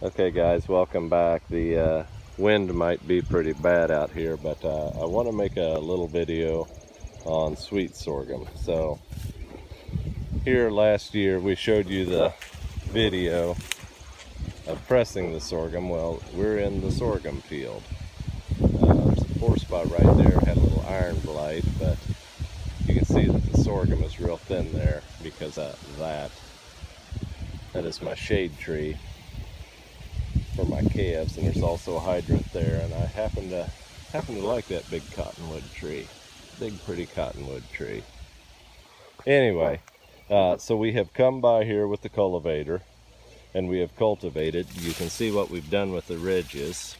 Okay guys, welcome back. The wind might be pretty bad out here, but I want to make a little video on sweet sorghum. So here last year we showed you the video of pressing the sorghum. Well, we're in the sorghum field. There's a poor spot right there, had a little iron blight, but you can see that the sorghum is real thin there because of that. That is my shade tree for my calves, and there's also a hydrant there, and I happen to like that big cottonwood tree, big pretty cottonwood tree. Anyway, so we have come by here with the cultivator and we have cultivated. You can see what we've done with the ridges,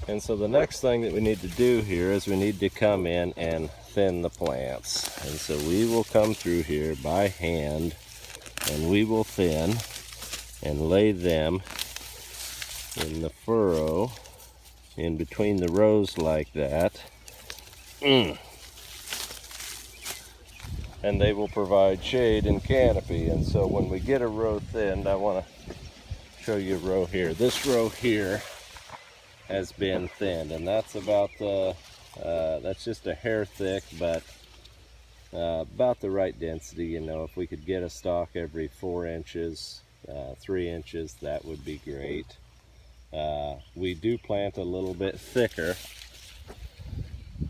and so the next thing that we need to do here is we need to come in and thin the plants. And so we will come through here by hand and we will thin and lay them in the furrow in between the rows like that. And they will provide shade and canopy. And so when we get a row thinned, I want to show you a row here. This row here has been thinned, and that's about the that's just a hair thick, but about the right density. You know, if we could get a stalk every 4 inches, 3 inches, that would be great. We do plant a little bit thicker,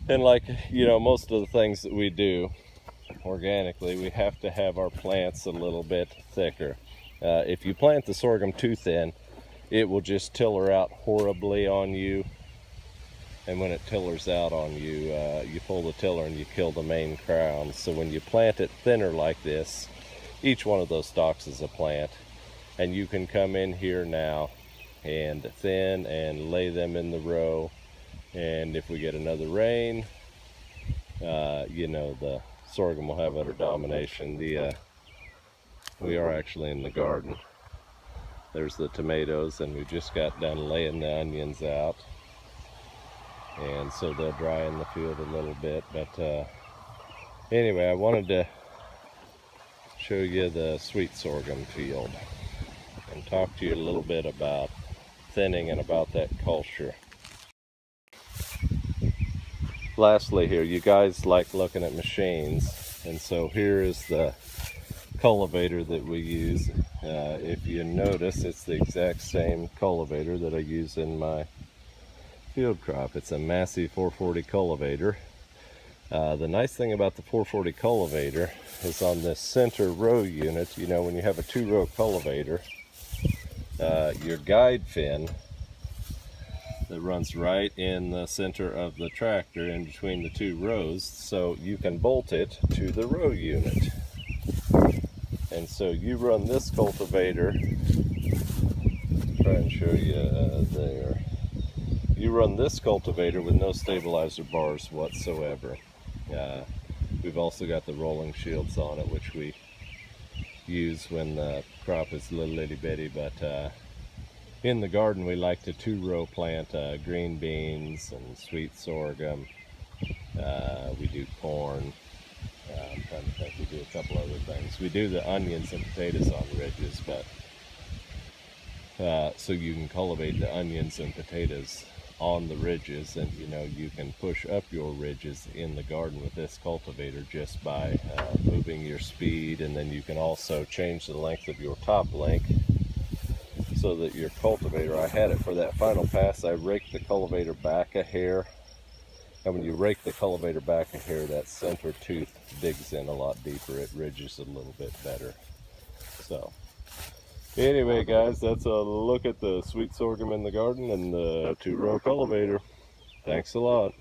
and like, you know, most of the things that we do organically, we have to have our plants a little bit thicker. If you plant the sorghum too thin, it will just tiller out horribly on you, and when it tillers out on you, you pull the tiller and you kill the main crown. So when you plant it thinner like this, each one of those stalks is a plant, and you can come in here now and thin and lay them in the row. And if we get another rain, you know, the sorghum will have utter domination. We are actually in the garden. There's the tomatoes, and we just got done laying the onions out, and so they'll dry in the field a little bit. But anyway, I wanted to show you the sweet sorghum field and talk to you a little bit about thinning and about that culture. Lastly here, you guys like looking at machines, and so here is the cultivator that we use. If you notice, it's the exact same cultivator that I use in my field crop. It's a Massey 440 cultivator. The nice thing about the 440 cultivator is on this center row unit, you know, when you have a 2-row cultivator, your guide fin that runs right in the center of the tractor in between the 2 rows, so you can bolt it to the row unit. And so you run this cultivator, try and show you there. You run this cultivator with no stabilizer bars whatsoever. We've also got the rolling shields on it, which we use when the crop is little itty bitty, but in the garden we like to 2-row plant green beans and sweet sorghum. We do corn. I'm trying to think, we do a couple other things. We do the onions and potatoes on ridges, but so you can cultivate the onions and potatoes on the ridges, and you know, you can push up your ridges in the garden with this cultivator just by moving your speed. And then you can also change the length of your top link so that your cultivator, I had it for that final pass, I raked the cultivator back a hair, and when you rake the cultivator back a hair, that center tooth digs in a lot deeper. It ridges a little bit better. So anyway guys, that's a look at the sweet sorghum in the garden and the 2-row cultivator. Thanks a lot.